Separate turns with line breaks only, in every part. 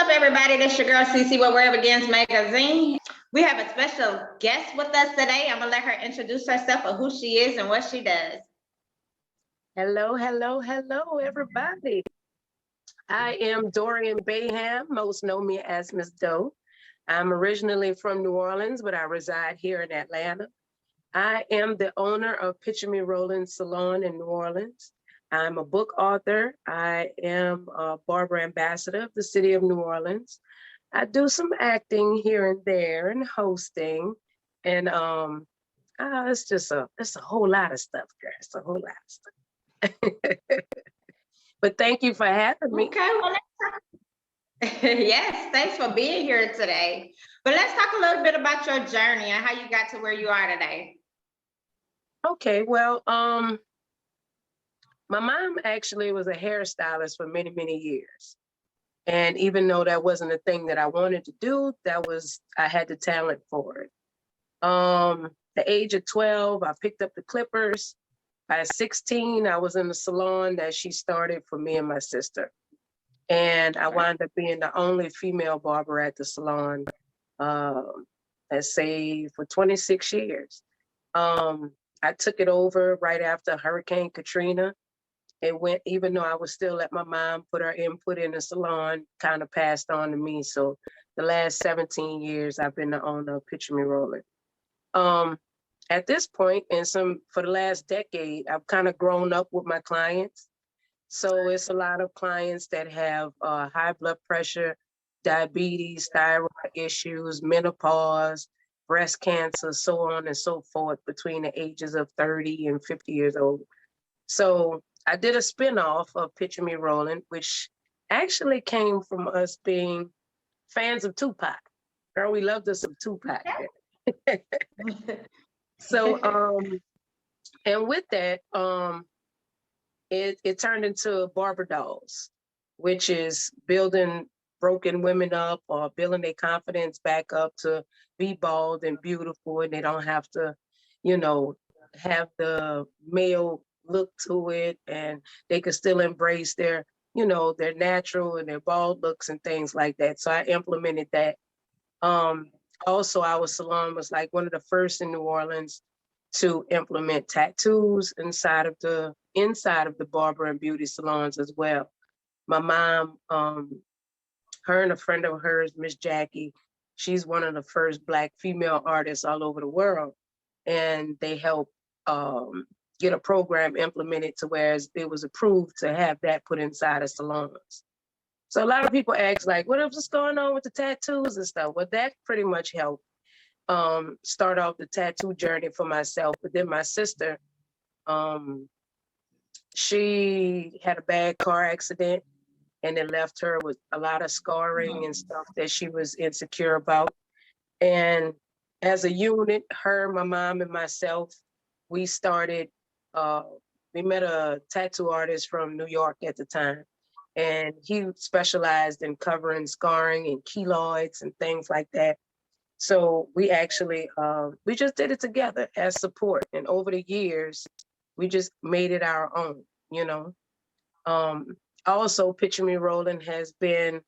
up, everybody? This your girl Cece with Where It Begins Magazine. We have a special guest with us today. I'm gonna let her introduce herself of who she is and what she does.
Hello, everybody. I am Dorian Baham. Most know me as Miss Doe. I'm originally from New Orleans, but I reside here in Atlanta. I am the owner of P.M.R Salon in New Orleans. I'm a book author. I am a Barber ambassador of the city of New Orleans. I do some acting here and there and hosting. And it's a whole lot of stuff, girl. It's a whole lot of stuff. But thank you for having me.
Okay, well, yes, thanks for being here today. But let's talk a little bit about your journey and how you got to where you are today.
Okay, well, my mom actually was a hairstylist for many, many years. And even though that wasn't a thing that I wanted to do, I had the talent for it. The age of 12, I picked up the clippers. By 16, I was in the salon that she started for me and my sister. And I wound up being the only female barber at the salon, let's say for 26 years. I took it over right after Hurricane Katrina. It went, even though I was still let my mom put her input in the salon, kind of passed on to me. So the last 17 years, I've been the owner of P.M.R. At this point, for the last decade, I've kind of grown up with my clients. So it's a lot of clients that have high blood pressure, diabetes, thyroid issues, menopause, breast cancer, so on and so forth, between the ages of 30 and 50 years old. So I did a spinoff of P.M.R, which actually came from us being fans of Tupac. Girl, we loved us some Tupac. So, and with that, it turned into Barber Dolls, which is building broken women up or building their confidence back up to be bald and beautiful, and they don't have to, have the male look to it, and they can still embrace their natural and their bald looks and things like that. So I implemented that. Also, our salon was like one of the first in New Orleans to implement tattoos inside of the barber and beauty salons as well. My mom, her and a friend of hers, Miss Jackie, she's one of the first Black female artists all over the world. And they helped get a program implemented to where it was approved to have that put inside of salons. So a lot of people ask, like, what's going on with the tattoos and stuff? Well, that pretty much helped start off the tattoo journey for myself. But then my sister, she had a bad car accident, and it left her with a lot of scarring and stuff that she was insecure about. And as a unit, her, my mom, and myself, we started, we met a tattoo artist from New York at the time. And he specialized in covering scarring and keloids and things like that. So we actually, we just did it together as support. And over the years, we just made it our own, Also, P.M.R has been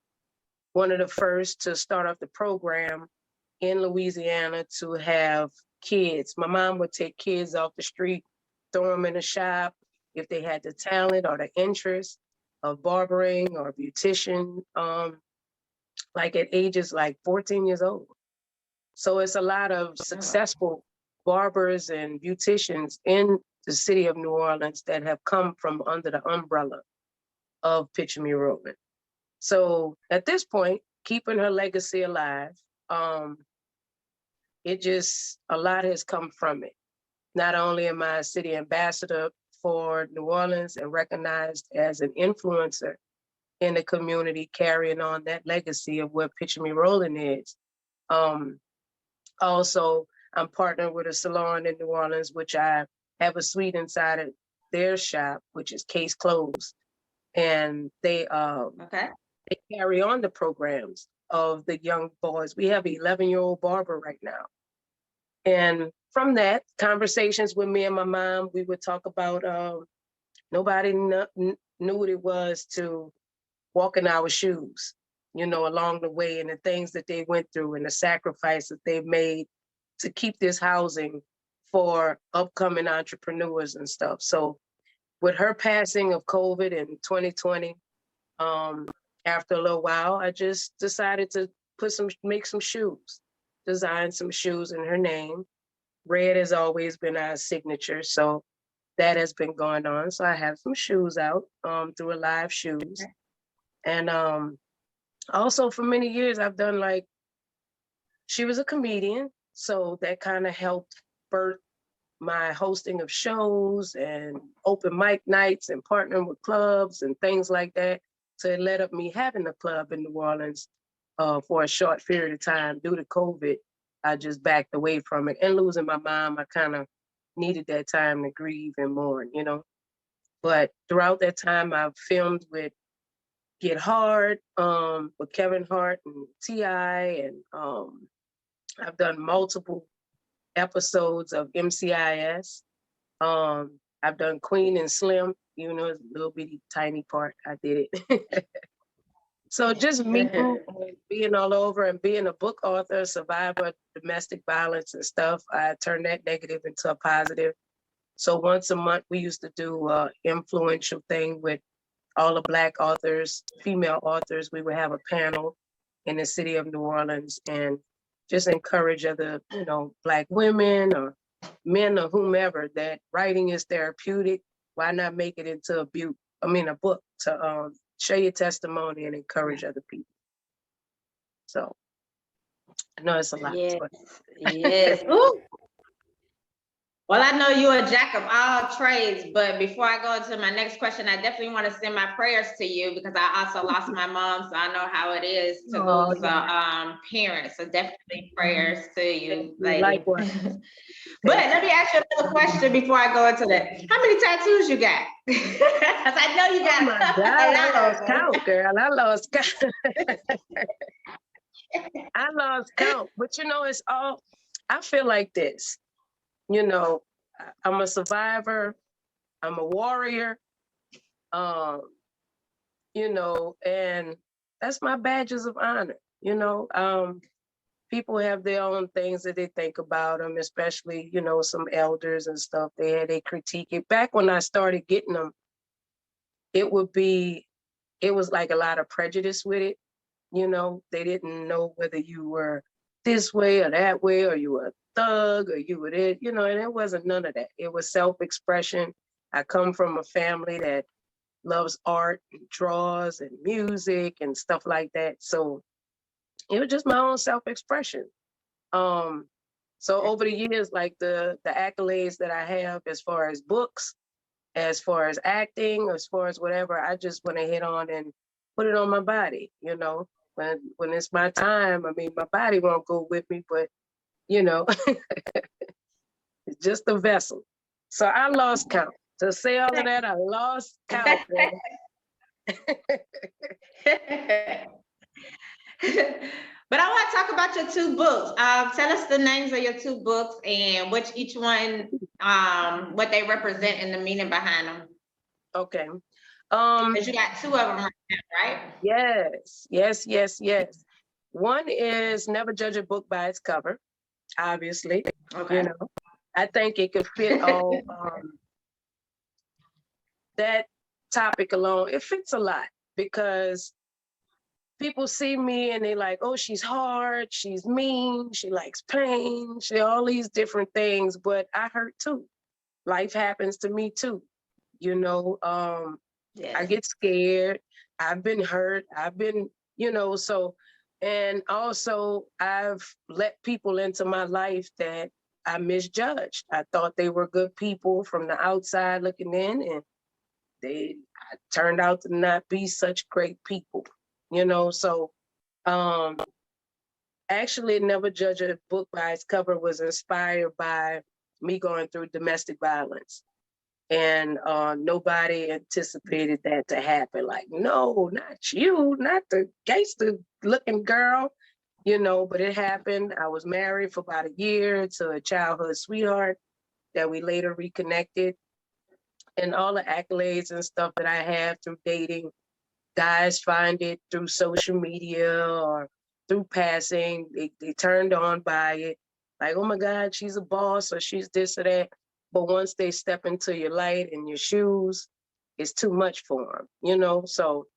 one of the first to start off the program in Louisiana to have kids. My mom would take kids off the street, throw them in a shop if they had the talent or the interest of barbering or beautician, like at ages like 14 years old. So it's a lot of successful barbers and beauticians in the city of New Orleans that have come from under the umbrella of P.M.R. So at this point, keeping her legacy alive, a lot has come from it. Not only am I a city ambassador for New Orleans and recognized as an influencer in the community, carrying on that legacy of what P.M.R is. Also, I'm partnered with a salon in New Orleans, which I have a suite inside of their shop, which is Case Closed. And they carry on the programs of the young boys. We have an 11-year-old barber right now. And from that, conversations with me and my mom, we would talk about nobody knew what it was to walk in our shoes. you know, along the way, and the things that they went through and the sacrifice that they've made to keep this housing for upcoming entrepreneurs and stuff. So with her passing of COVID in 2020, after a little while, I just decided to make some shoes, design some shoes in her name. Red has always been our signature, so that has been going on. So I have some shoes out through Alive Shoes. And also for many years, I've done like, she was a comedian, so that kind of helped birth my hosting of shows and open mic nights and partnering with clubs and things like that. So it led up me having a club in New Orleans for a short period of time. Due to COVID, I just backed away from it. And losing my mom, I kind of needed that time to grieve and mourn, you know. But throughout that time, I've filmed with Get Hard, with Kevin Hart and T.I. And I've done multiple episodes of MCIS. I've done Queen and Slim, you know, it's a little bitty tiny part. I did it. So just meeting and being all over and being a book author, survivor of domestic violence and stuff, I turned that negative into a positive. So once a month, we used to do an influential thing with all the Black authors, female authors. We would have a panel in the city of New Orleans and just encourage other, you know, Black women or men or whomever that writing is therapeutic. Why not make it into a book to share your testimony and encourage other people. So I know it's a lot.
Yes,
But
yes. Ooh. Well, I know you're a jack of all trades, but before I go into my next question, I definitely want to send my prayers to you because I also lost my mom, so I know how it is to lose a parent. So definitely prayers to you, lady.
Likewise.
But let me ask you another question before I go into that. How many tattoos you got? Because I know you got.
Oh my God, I lost count, girl. I lost count. I lost count. But you know, it's all, I feel like this. You know, I'm a survivor. I'm a warrior. You know, and that's my badges of honor. You know, people have their own things that they think about them, especially, you know, some elders and stuff. They critique it. Back when I started getting them, it was like a lot of prejudice with it. You know, they didn't know whether you were this way or that way, or you were a thug, or you were it, you know, and it wasn't none of that. It was self-expression. I come from a family that loves art and draws and music and stuff like that. So it was just my own self-expression. So over the years, like the accolades that I have as far as books, as far as acting, as far as whatever, I just went ahead on and put it on my body, you know. When it's my time, I mean, my body won't go with me, but you know, it's just a vessel. So I lost count. To say all of that, I lost count.
But I want to talk about your two books. Tell us the names of your two books and which each one, what they represent and the meaning behind them.
Okay.
Because you got two of them right now, right?
Yes. One is Never Judge a Book by Its Cover, obviously. Okay. You know, I think it could fit all that topic alone. It fits a lot because people see me and they like, oh, she's hard, she's mean, she likes pain, she all these different things, but I hurt too. Life happens to me too. You know, yes. I get scared. I've been hurt. I've been, you know, so, and also I've let people into my life that I misjudged. I thought they were good people from the outside looking in, and they turned out to not be such great people, you know? So actually Never Judge a Book by Its Cover was inspired by me going through domestic violence. And nobody anticipated that to happen. Like, no, not you, not the gangster looking girl, you know, but it happened. I was married for about a year to a childhood sweetheart that we later reconnected. And all the accolades and stuff that I have through dating guys find it through social media or through passing. They turned on by it. Like, oh my God, she's a boss or she's this or that. But once they step into your light and your shoes, it's too much for them, you know? So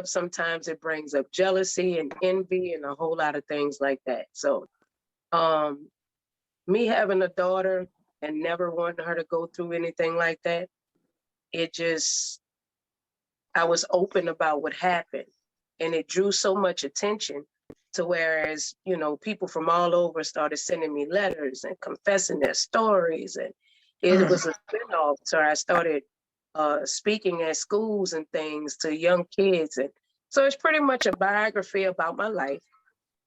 sometimes it brings up jealousy and envy and a whole lot of things like that. So me having a daughter and never wanting her to go through anything like that, I was open about what happened, and it drew so much attention to whereas, you know, people from all over started sending me letters and confessing their stories. And it was a spinoff. So I started speaking at schools and things to young kids. And so it's pretty much a biography about my life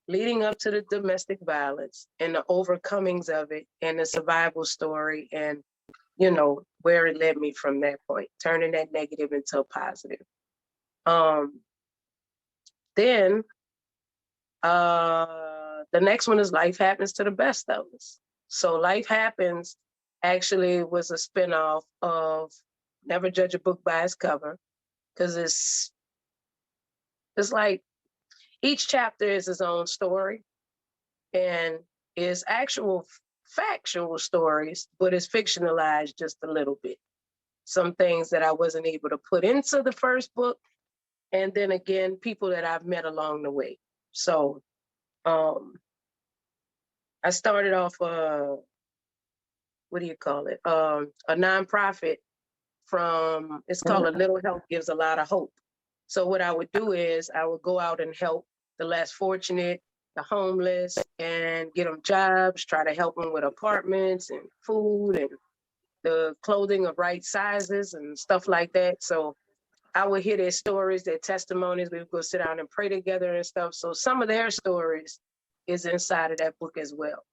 leading up to the domestic violence and the overcomings of it and the survival story and, you know, where it led me from that point, turning that negative into a positive. Then the next one is Life Happens to the Best of Us. So Life Happens actually was a spinoff of Never Judge a Book by Its Cover, because it's like each chapter is its own story and is actual factual stories, but it's fictionalized just a little bit. Some things that I wasn't able to put into the first book, and then again, people that I've met along the way. So I started off what do you call it? A nonprofit it's called A Little Help Gives a Lot of Hope. So what I would do is I would go out and help the less fortunate, the homeless, and get them jobs, try to help them with apartments and food and the clothing of right sizes and stuff like that. So I would hear their stories, their testimonies. We would go sit down and pray together and stuff. So some of their stories is inside of that book as well.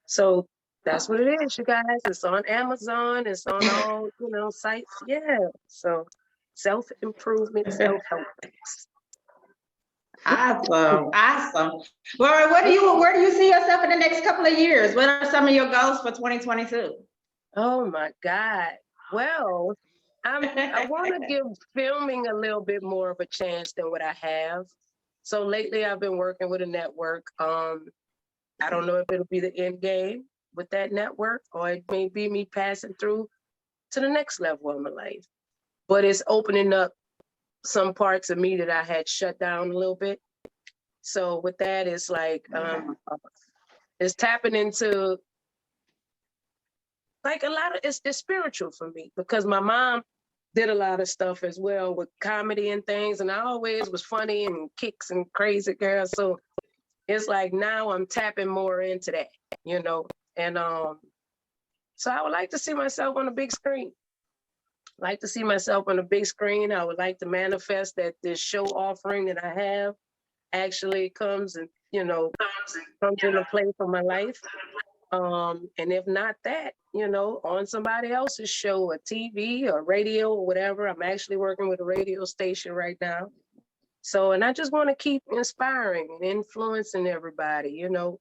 So that's what it is, you guys. It's on Amazon. It's on all, you know, sites. Yeah. So self-improvement, self-help.
Awesome. Awesome. Well, where do you see yourself in the next couple of years? What are some of your goals for 2022?
Oh my God. Well, I want to give filming a little bit more of a chance than what I have. So lately I've been working with a network. I don't know if it'll be the end game with that network, or it may be me passing through to the next level of my life. But it's opening up some parts of me that I had shut down a little bit. So with that, it's like it's tapping into like a lot of it's spiritual for me, because my mom did a lot of stuff as well with comedy and things, and I always was funny and kicks and crazy girl. So it's like now I'm tapping more into that, you know. And so I would like to see myself on a big screen. Like to see myself on a big screen. I would like to manifest that this show offering that I have actually comes and, you know, comes into play for my life. And if not that, you know, on somebody else's show or TV or radio or whatever. I'm actually working with a radio station right now. So, and I just want to keep inspiring and influencing everybody, you know.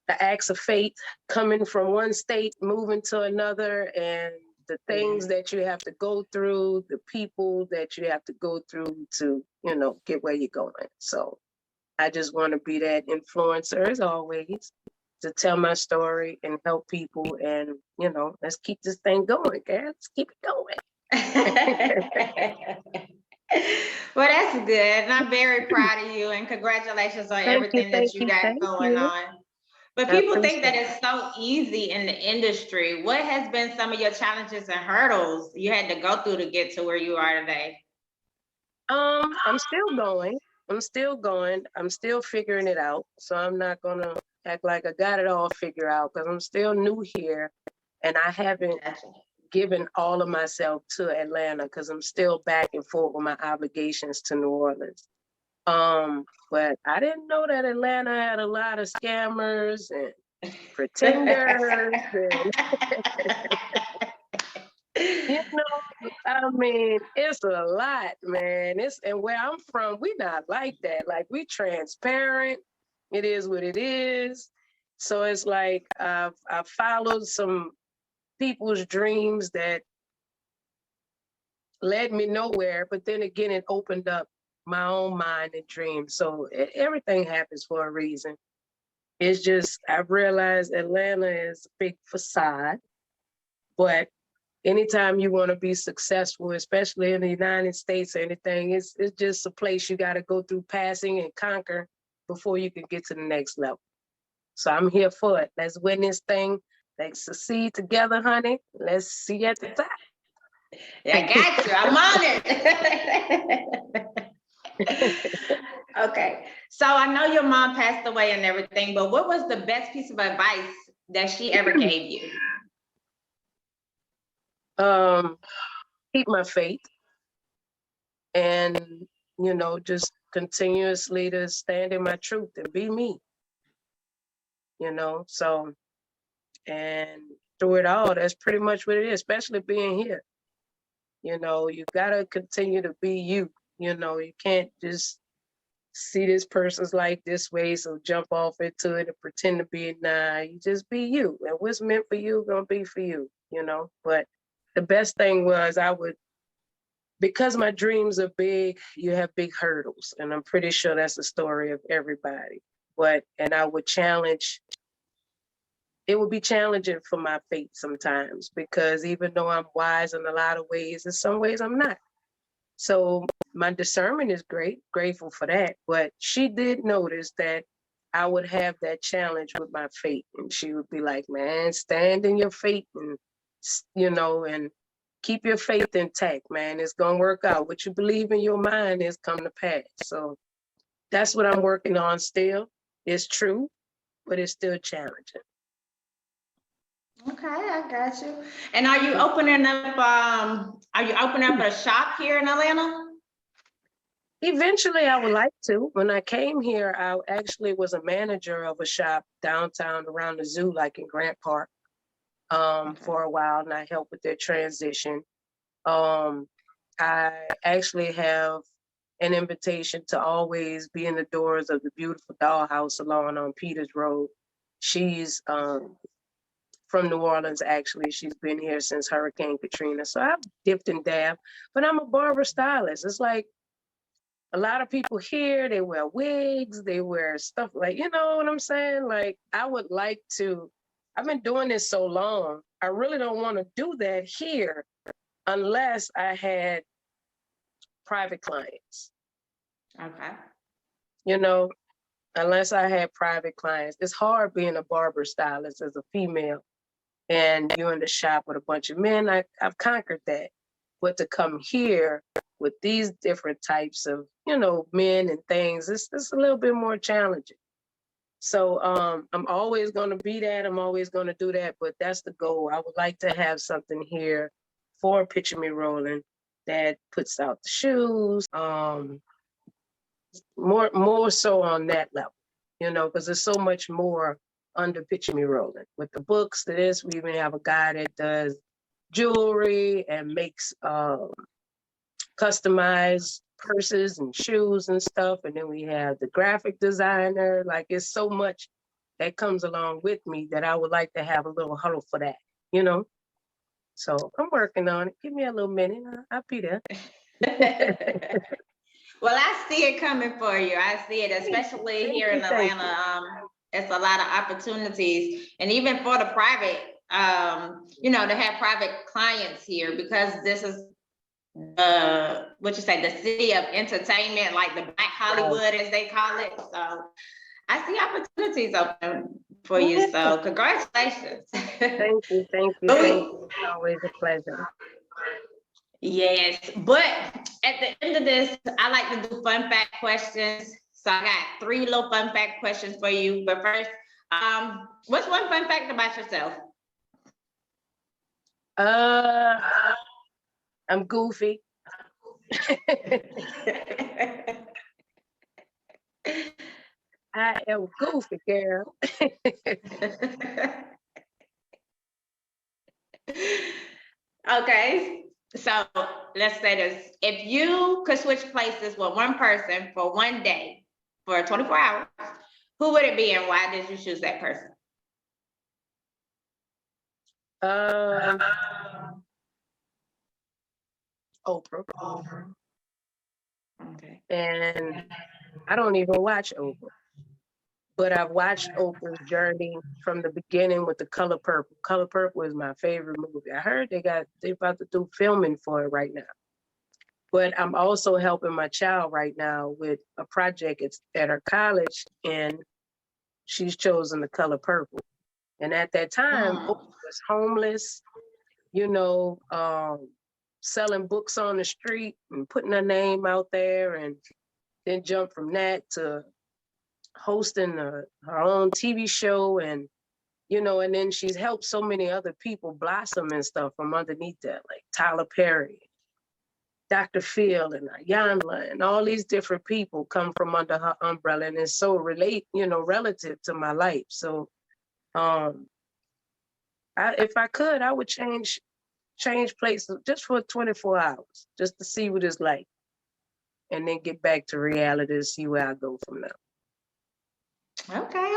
The acts of fate coming from one state, moving to another, and the things that you have to go through, the people that you have to go through to, you know, get where you're going. So I just want to be that influencer as always, to tell my story and help people. And, you know, let's keep this thing going, girl. Let's keep it
going. Well, that's good. And I'm very proud of you, and congratulations on everything that you got going on. But people think that it's so easy in the industry. What has been some of your challenges and hurdles you had to go through to get to where you are today?
I'm still going. I'm still figuring it out. So I'm not gonna act like I got it all figured out, because I'm still new here and I haven't given all of myself to Atlanta, because I'm still back and forth with my obligations to New Orleans. But I didn't know that Atlanta had a lot of scammers and pretenders. You know, I mean, it's a lot, man. And where I'm from, we not like that. Like, we transparent. It is what it is. So it's like I've followed some people's dreams that led me nowhere, but then again, it opened up my own mind and dreams. So everything happens for a reason. It's just, I've realized Atlanta is a big facade, but anytime you want to be successful, especially in the United States or anything, it's just a place you got to go through passing and conquer before you can get to the next level. So I'm here for it. Let's win this thing. Let's succeed together, honey. Let's see you at the top.
Yeah, I got you. I'm on it. Okay. So I know your mom passed away and everything, but what was the best piece of advice that she ever gave you?
Keep my faith and, just continuously to stand in my truth and be me, so, and through it all, that's pretty much what it is, especially being here. You gotta continue to be you. You can't just see this person's like this way, so jump off into it and pretend to be it. Nah, you just be you. And what's meant for you, gonna be for you, But the best thing was because my dreams are big, you have big hurdles. And I'm pretty sure that's the story of everybody. And I would it would be challenging for my faith sometimes, because even though I'm wise in a lot of ways, in some ways I'm not. So my discernment is great, grateful for that. But she did notice that I would have that challenge with my faith. And she would be like, man, stand in your faith and, and keep your faith intact, man. It's going to work out. What you believe in your mind is come to pass. So that's what I'm working on still. It's true, but it's still challenging.
Okay, I got you. And are you opening up a shop here in Atlanta?
Eventually, I would like to. When I came here, I actually was a manager of a shop downtown around the zoo, like in Grant Park, for a while, and I helped with their transition. I actually have an invitation to always be in the doors of the beautiful Dollhouse Salon on Peters Road. She's from New Orleans, actually. She's been here since Hurricane Katrina. So I've dipped and dabbed, but I'm a barber stylist. It's like a lot of people here, they wear wigs, they wear stuff like, you know what I'm saying? Like, I would like to, I've been doing this so long, I really don't want to do that here unless I had private clients.
Okay.
Unless I had private clients. It's hard being a barber stylist as a female and you're in the shop with a bunch of men. I've conquered that. But to come here with these different types of, men and things, it's a little bit more challenging. So I'm always going to be that. I'm always going to do that. But that's the goal. I would like to have something here for Picture Me Rolling that puts out the shoes, more so on that level, because there's so much more under Picture Me Rolling. With the books, we even have a guy that does jewelry and makes customized purses and shoes and stuff. And then we have the graphic designer. Like, it's so much that comes along with me that I would like to have a little huddle for that, So I'm working on it. Give me a little minute. I'll be there.
Well, I see it coming for you. I see it, especially here in Atlanta. It's a lot of opportunities, and even for the private, to have private clients here, because this is the city of entertainment, like the Black Hollywood, as they call it. So I see opportunities open for you. So congratulations.
Thank you. It's always a pleasure.
Yes, but at the end of this, I like to do fun fact questions. So I got 3 little fun fact questions for you. But first, what's one fun fact about yourself?
I'm goofy. I am goofy, girl.
Okay, so let's say this. If you could switch places with one person for one day, for 24 hours, who would it be and why did you choose that person?
Oprah.
Okay.
And I don't even watch Oprah, but I've watched Oprah's journey from the beginning with The Color Purple. Color Purple is my favorite movie. I heard they're about to do filming for it right now. But I'm also helping my child right now with a project. It's at her college, and she's chosen The Color Purple. And at that time, Oprah was homeless, you know, selling books on the street and putting her name out there, and then jump from that to hosting her own TV show, and and then she's helped so many other people blossom and stuff from underneath that, like Tyler Perry, Dr. Phil, and Ayanla, and all these different people come from under her umbrella, and it's so relative to my life. So, if I could, I would change places just for 24 hours, just to see what it's like, and then get back to reality to see where I go from now.
Okay.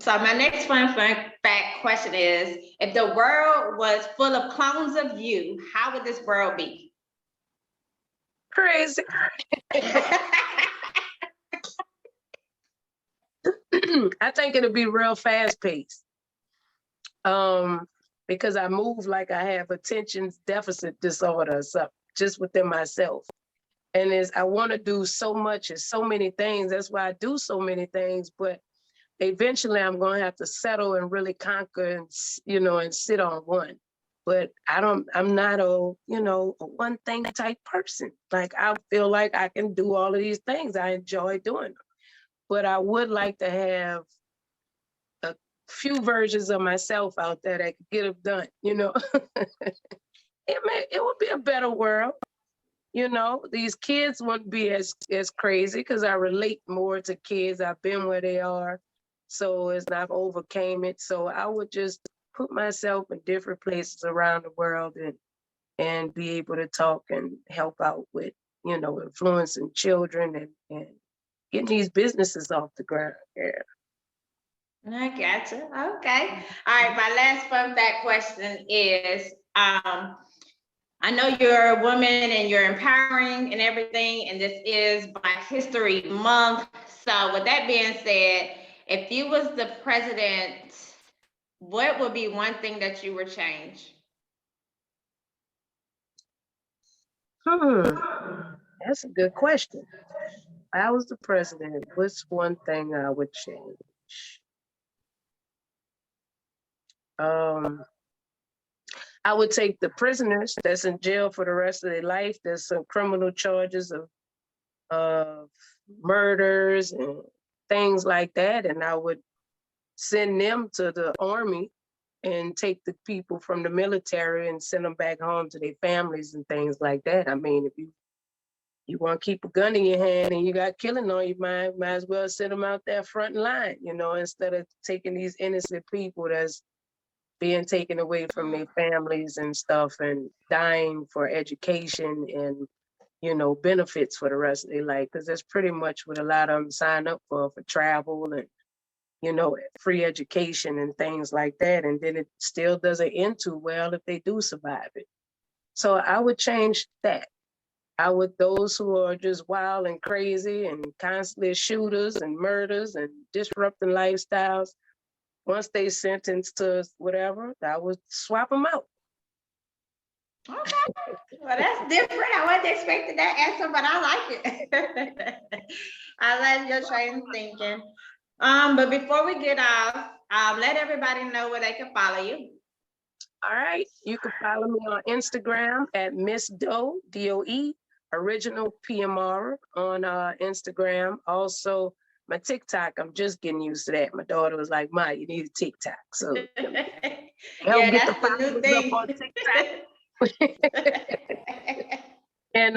So my next fun fact question is, if the world was full of clones of you, how would this world be?
Crazy. I think it'll be real fast paced. Because I move like I have attention deficit disorder or something, just within myself. And I want to do so much and so many things. That's why I do so many things. But eventually I'm going to have to settle and really conquer and sit on one. But I'm not a one thing type person. Like, I feel like I can do all of these things. I enjoy doing them. But I would like to have a few versions of myself out there that could get them done, It would be a better world. These kids wouldn't be as crazy because I relate more to kids. I've been where they are. So I've overcame it. So I would just put myself in different places around the world and be able to talk and help out with, influencing children and getting these businesses off the ground. Yeah.
I gotcha. Okay. All right. My last fun fact question is, I know you're a woman and you're empowering and everything, and this is Black History Month. So with that being said, if you was the president, what would be one thing that you would change?
That's a good question. If I was the president, what's one thing I would change? I would take the prisoners that's in jail for the rest of their life. There's some criminal charges of murders and things like that. And I would send them to the army and take the people from the military and send them back home to their families and things like that. I mean, if you want to keep a gun in your hand and you got killing on your mind, might as well send them out there front line, instead of taking these innocent people that's being taken away from their families and stuff and dying for education and, benefits for the rest of their life. Because that's pretty much what a lot of them sign up for travel and, free education and things like that. And then it still doesn't end too well if they do survive it. So I would change that. Those who are just wild and crazy and constantly shooters and murders and disrupting lifestyles, once they sentenced to whatever, I would swap them out.
Okay. Well, that's different. I wasn't expecting that answer, but I like it. I like your train of thinking. But before we get off, let everybody know where they can follow you.
All right. You can follow me on Instagram at Miss Doe, DOE, original P.M.R on Instagram. Also, my TikTok, I'm just getting used to that. My daughter was like, Ma, you need a TikTok. So
yeah, that's the new thing.
On TikTok. And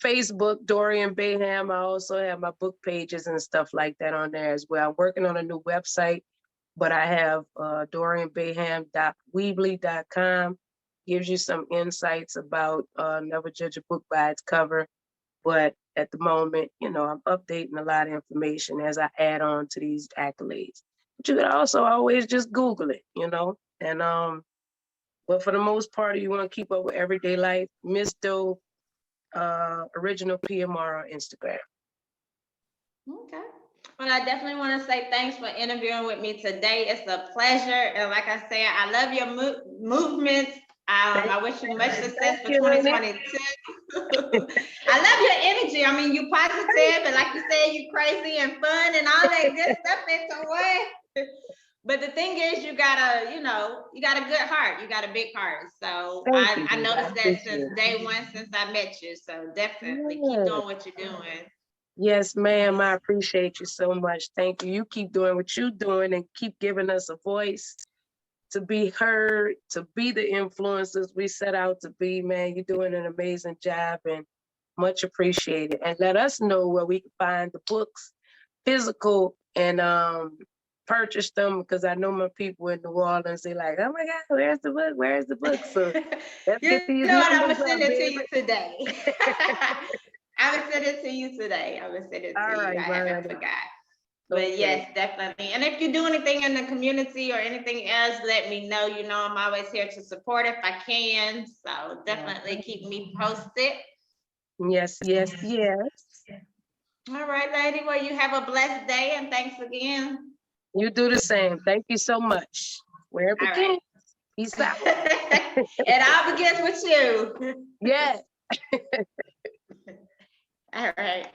Facebook, Dorian Baham. I also have my book pages and stuff like that on there as well. I'm working on a new website, but I have dorianbaham.weebly.com. Gives you some insights about never judge a book by its cover. But at the moment, I'm updating a lot of information as I add on to these accolades. But you could also always just Google it, And But for the most part, you want to keep up with everyday life, Miss Dope, original P.M.R on Instagram.
Okay. Well, I definitely want to say thanks for interviewing with me today. It's a pleasure. And like I said, I love your movements. I wish you much success for 2022. I love your energy. I mean, you positive, and like you said, you crazy and fun and all that good stuff into one. But the thing is, you got a good heart. You got a big heart. So I noticed that since day one, since I met you. So definitely keep doing what you're doing.
Yes, ma'am. I appreciate you so much. Thank you. You keep doing what you're doing and keep giving us a voice to be heard, to be the influencers we set out to be, man. You're doing an amazing job and much appreciated. And let us know where we can find the books, physical, and purchase them, because I know my people in New Orleans, they like, oh my God, where's the book? Where's the book? So let's get these
what? I'm
numbers
gonna send
up,
it to
baby.
you today. I'm gonna send it to you today. I'm gonna send it to
All right,
you. I haven't
man.
forgot. But
Okay.
yes, definitely. And if you do anything in the community or anything else, let me know. You know, I'm always here to support if I can. So definitely keep me posted.
Yes, yes, yes.
All right, lady. Well, you have a blessed day, and thanks again.
You do the same. Thank you so much. Where it begins.
Right.
Peace out.
It all begins with you.
Yeah.
All right.